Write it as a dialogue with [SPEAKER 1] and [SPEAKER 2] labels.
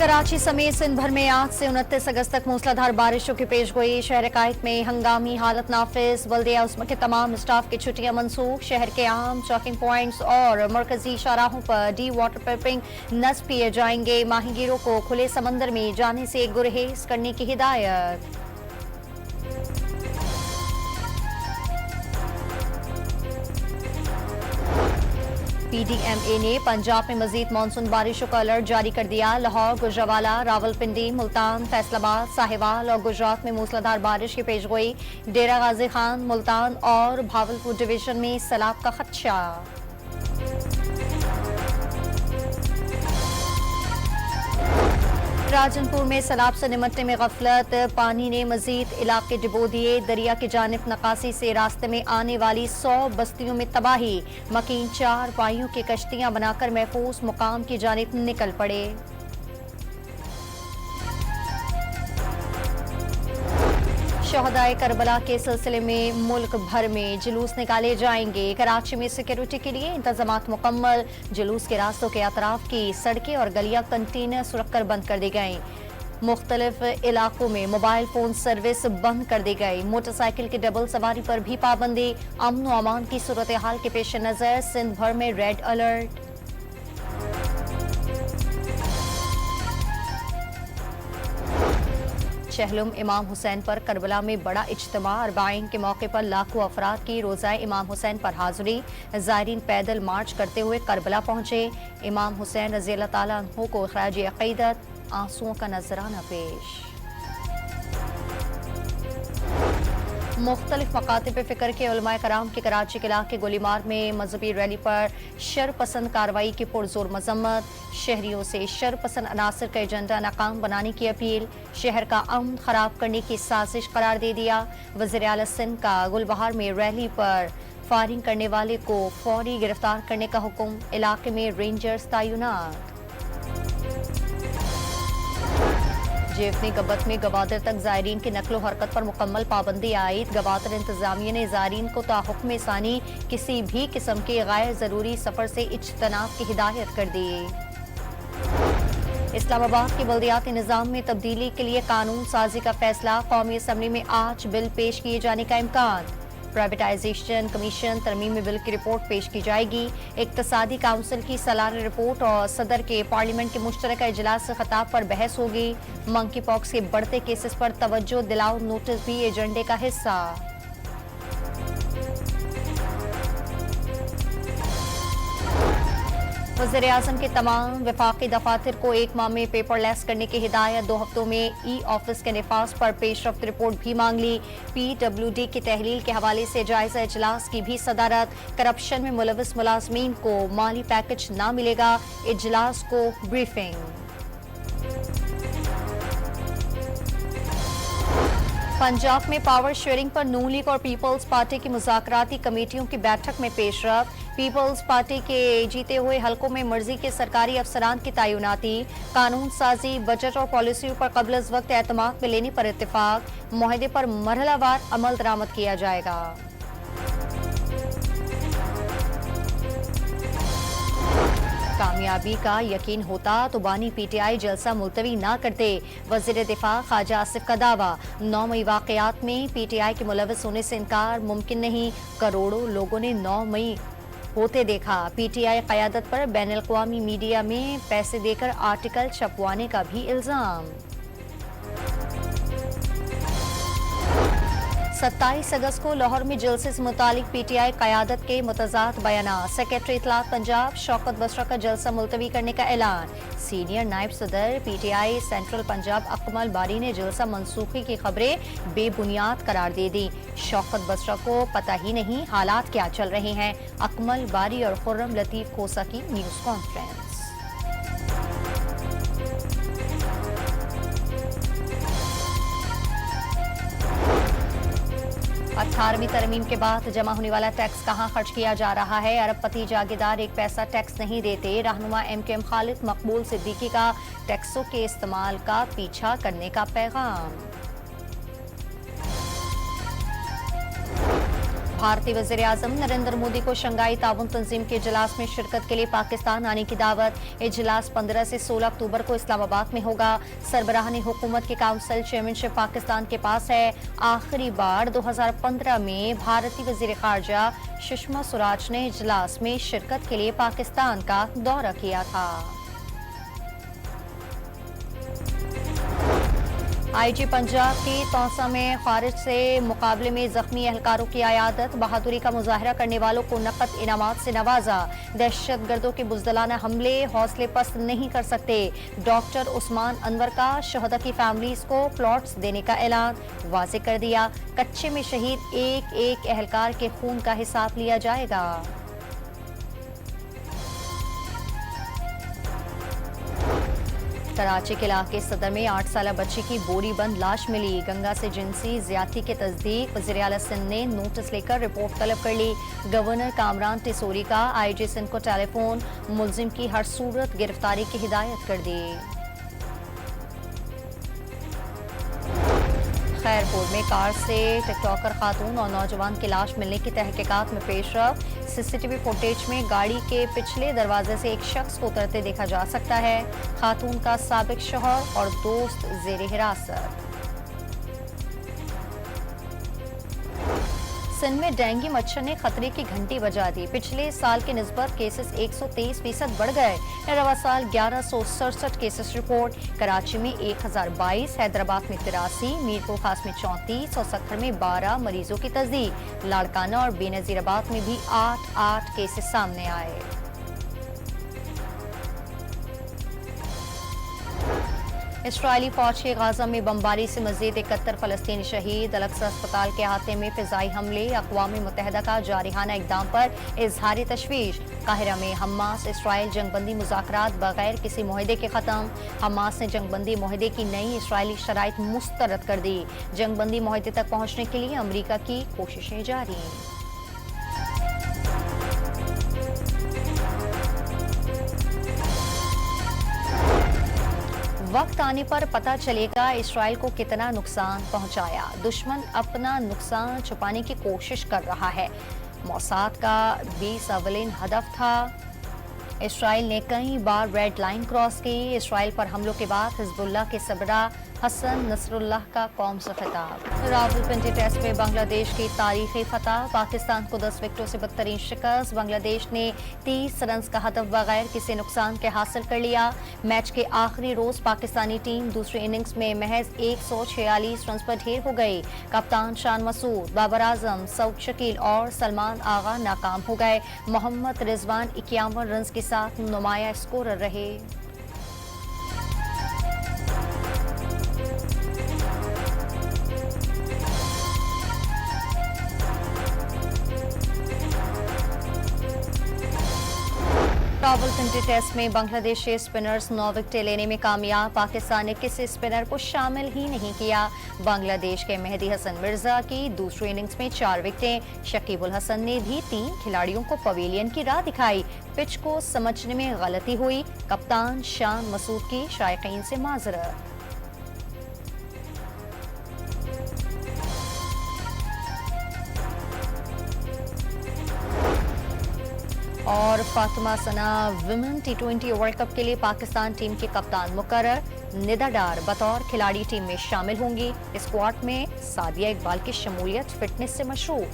[SPEAKER 1] कराची समेत सिंध भर में आज से 29 अगस्त तक मूसलाधार बारिशों की पेशगोई। शहर कायद में हंगामी हालत नाफिज। बल्दिया उस्मा के तमाम स्टाफ की छुट्टियां मनसूख। शहर के अहम चौकिंग पॉइंट्स और मरकजी शाहराहों पर डी वाटर पंपिंग नस्ब किए जाएंगे। माहीगीरों को खुले समंदर में जाने से गुरहेज करने की हिदायत। पीडीएमए ने पंजाब में मजीद मानसून बारिशों का अलर्ट जारी कर दिया। लाहौर, गुजरावाला, रावलपिंडी, मुल्तान, फैसलाबाद, साहिवाल और गुजरात में मूसलाधार बारिश की पेशगोई। डेरा गाजी खान, मुल्तान और भावलपुर डिवीजन में सैलाब का खदशा। राजनपुर में सैलाब से निमटने में गफलत। पानी ने मजीद इलाके डुबो दिए। दरिया की जानिब नकासी से रास्ते में आने वाली 100 बस्तियों में तबाही। मकीन 4 पाइयों की कश्तियां बनाकर महफूज मुकाम की जानिब निकल पड़े। शहदाए करबला के सिलसिले में मुल्क भर में जुलूस निकाले जाएंगे। कराची में सिक्योरिटी के लिए इंतजामात मुकम्मल। जुलूस के रास्तों के अतराफ की सड़कें और गलियां कंटेनर्स रखकर बंद कर दी गई। मुख्तलिफ इलाकों में मोबाइल फोन सर्विस बंद कर दी गई। मोटरसाइकिल की डबल सवारी पर भी पाबंदी। अमन व अमान की सूरत हाल के पेश नजर सिंध भर में रेड अलर्ट। शहलुम इमाम हुसैन पर करबला में बड़ा इज्तिमा। अरबाइन के मौके पर लाखों अफराद की रोज़ाए इमाम हुसैन पर हाजिरी। ज़ायरीन पैदल मार्च करते हुए करबला पहुंचे। इमाम हुसैन रज़ी अल्लाह ताला अन्हु को ख़राज अक़ीदत, आंसुओं का नजराना पेश। मुख्तलिफ मकातिब फ़िक्र के उलमाए कराम की कराची के इलाके गोलीमार में मजहबी रैली पर शरपसंद कार्रवाई की पुरजोर मजम्मत। शहरियों से शरपसंद अनासर का एजेंडा नाकाम बनाने की अपील। शहर का अमन खराब करने की साजिश करार दे दिया। वज़ीर आला सिंध का गुलबहार में रैली पर फायरिंग करने वाले को फौरी गिरफ्तार करने का हुक्म। इलाके में रेंजर्स तैनात। जेफनी गब्बत में गवादर तक ज़ायरीन की नकलो हरकत पर मुकम्मल पाबंदी आयद। गवादर इंतजामिया ने ज़ायरीन को ताहुक्म सानी किसी भी किस्म के गैर ज़रूरी सफ़र से इज्तनाब की हिदायत कर दी। इस्लामाबाद के बल्दियाती निज़ाम में तब्दीली के लिए कानून साजी का फैसला। कौमी असम्बली में आज बिल पेश किए जाने का इम्कान। प्राइवेटाइजेशन कमीशन तरमीमी बिल की रिपोर्ट पेश की जाएगी। इक्तसादी काउंसिल की सालाना रिपोर्ट और सदर के पार्लियामेंट के मुश्तरका इजलास से खिताब पर बहस होगी। मंकी पॉक्स के बढ़ते केसेस पर तवज्जो दिलाओ नोटिस भी एजेंडे का हिस्सा। वज़ीर आज़म के तमाम वफाकी दफातर को 1 माह में पेपरलेस करने की हिदायत। 2 हफ्तों में ई ऑफिस के निफाज पर पेशरफ्त रिपोर्ट भी मांग ली। PWD की तहलील के हवाले से जायजा इजलास की भी सदारत। करप्शन में मुलविस मुलाजमीन को माली पैकेज न मिलेगा। इजलास को ब्रीफिंग। पंजाब में पावर शेयरिंग पर नून लीग और पीपल्स पार्टी की मुज़ाकराती कमेटियों की बैठक में पेशरफ्त। पीपल्स पार्टी के जीते हुए हलकों में मर्जी के सरकारी अफसरान की तैनाती। कानून साजी, बजट और पॉलिसियों पर कबल अज़ वक्त एतमाद में लेने पर इत्तेफाक। मुआहदे पर मरहलावार अमल दरामद किया जाएगा। कामयाबी का यकीन होता तो बानी PTI जलसा मुलतवी ना करते। वज़ीर दिफा ख्वाजा आसिफ का दावा। 9 मई वाक़यात में PTI के मुलविस होने से इनकार मुमकिन नहीं। करोड़ों लोगों ने 9 मई होते देखा। PTI क़यादत पर बैनुल अक़वामी मीडिया में पैसे देकर आर्टिकल छपवाने का भी इल्ज़ाम। 27 अगस्त को लाहौर में जलसे से मुतालिक PTI क़यादत के मुतज़ाद बयानात। सेक्रेटरी इत्तलात पंजाब शौकत बसरा का जलसा मुलतवी करने का ऐलान। सीनियर नायब सदर PTI सेंट्रल पंजाब अकमल बारी ने जलसा मनसूखी की खबरें बेबुनियाद करार दे दी। शौकत बसरा को पता ही नहीं हालात क्या चल रहे हैं। अकमल बारी और खुर्रम लतीफ़ खोसा की न्यूज़ कॉन्फ्रेंस। 18वीं तरमीम के बाद जमा होने वाला टैक्स कहां खर्च किया जा रहा है। अरबपति जागीरदार 1 पैसा टैक्स नहीं देते। रहनुमा MKM खालिद मकबूल सिद्दीकी का टैक्सों के इस्तेमाल का पीछा करने का पैगाम। भारतीय वज़ीर आज़म नरेंद्र मोदी को शंघाई ताउन तंजीम के इजलास में शिरकत के लिए पाकिस्तान आने की दावत। इजलास 15 से 16 अक्टूबर को इस्लामाबाद में होगा। सरबराहानी हुकूमत की काउंसिल चेयरमैनशिप पाकिस्तान के पास है। आखिरी बार 2015 में भारतीय वज़ीर खारजा सुषमा स्वराज ने इजलास में शिरकत के लिए पाकिस्तान का दौरा किया था। आईजी पंजाब की तौसा में खारिज से मुकाबले में जख्मी एहलकारों की आयादत। बहादुरी का मुजाहरा करने वालों को नकद इनामात से नवाजा। दहशतगर्दों के बुज़दिलाना हमले हौसले पस्त नहीं कर सकते। डॉक्टर उस्मान अनवर का शहदा की फैमिलीज को प्लॉट्स देने का ऐलान वाज़े कर दिया। कच्चे में शहीद एक एक एहलकार के खून का हिसाब लिया जाएगा। कराची के इलाके सदर में 8 साला बच्ची की बोरी बंद लाश मिली। गंगा से जिनसी ज्यादती की तस्दीक। वज़ीर आला सिंध ने नोटिस लेकर रिपोर्ट तलब कर ली। गवर्नर कामरान टिसोरी का आईजी सिंध को टेलीफोन। मुलजिम की हर सूरत गिरफ्तारी की हिदायत कर दी। खैरपुर में कार से टिकटॉकर खातून और नौजवान की लाश मिलने की तहकीकात में पेशरफ। सीसीटीवी फुटेज में गाड़ी के पिछले दरवाजे से एक शख्स को उतरते देखा जा सकता है। खातून का साबिक शौहर और दोस्त जेर हिरासत। सिंध में डेंगू मच्छर ने खतरे की घंटी बजा दी। पिछले साल के निस्बत केसेस 123% बढ़ गए। रवा साल 1167 केसेस रिपोर्ट। कराची में 1022, हैदराबाद में 83, मीरपुर खास में 34 और सक्खर में 12 मरीजों की तस्दीक। लाड़काना और बेनजीराबाद में भी 8 केसेस सामने आए। इसराइली फौज के गाजा में बमबारी से मजीद 71 फलस्तीनी शहीद। अलक्सा अस्पताल के अहाते में फिजाई हमले। अक़वाम मुत्तहिदा का जारिहाना इक़दाम पर इजहार तशवीश। काहिरा में हमास इसराइल जंगबंदी मुज़ाकरात बगैर किसी मुआहदे के ख़त्म। हमास ने जंगबंदी मुआहदे की नई इसराइली शराइत मुस्तरद कर दी। जंगबंदी मुआहदे तक पहुँचने के लिए अमरीका की कोशिशें जारी। वक्त आने पर पता चलेगा इसराइल को कितना नुकसान पहुंचाया। दुश्मन अपना नुकसान छुपाने की कोशिश कर रहा है। मोसाद का 20 अवलिन हदफ था। इसराइल ने कई बार रेड लाइन क्रॉस की। इसराइल पर हमलों के बाद हिजबुल्लाह के सरबराह हसन नसरुल्लाह का कौम से खिताब। रावलपिंडी टेस्ट में बांग्लादेश की तारीखी फतह। पाकिस्तान को 10 विकेटों से बदतरीन शिकस्त। बांग्लादेश ने 30 रन का हदफ बगैर किसी नुकसान के हासिल कर लिया। मैच के आखिरी रोज पाकिस्तानी टीम दूसरी इनिंग्स में महज 146 रन पर ढेर हो गई। कप्तान शान मसूद, बाबर आजम, सऊद शकील और सलमान आगा नाकाम हो गए। मोहम्मद रिजवान 51 रन के साथ नुमाया स्कोरर रहे। रावलपिंडी टेस्ट में बांग्लादेशी स्पिनर्स 9 विकेटें लेने में कामयाब। पाकिस्तान ने किसी स्पिनर को शामिल ही नहीं किया। बांग्लादेश के मेहदी हसन मिर्जा की दूसरी इनिंग्स में 4 विकेटें। शकीबुल हसन ने भी 3 खिलाड़ियों को पवेलियन की राह दिखाई। पिच को समझने में गलती हुई। कप्तान शान मसूद की शायकीन से माजरत। और फातिमा सना विमेन T20 वर्ल्ड कप के लिए पाकिस्तान टीम की कप्तान मुकर्रर। निदा डार बतौर खिलाड़ी टीम में शामिल होंगी। स्क्वाड में सादिया इकबाल की शमूलियत फिटनेस से मशहूर।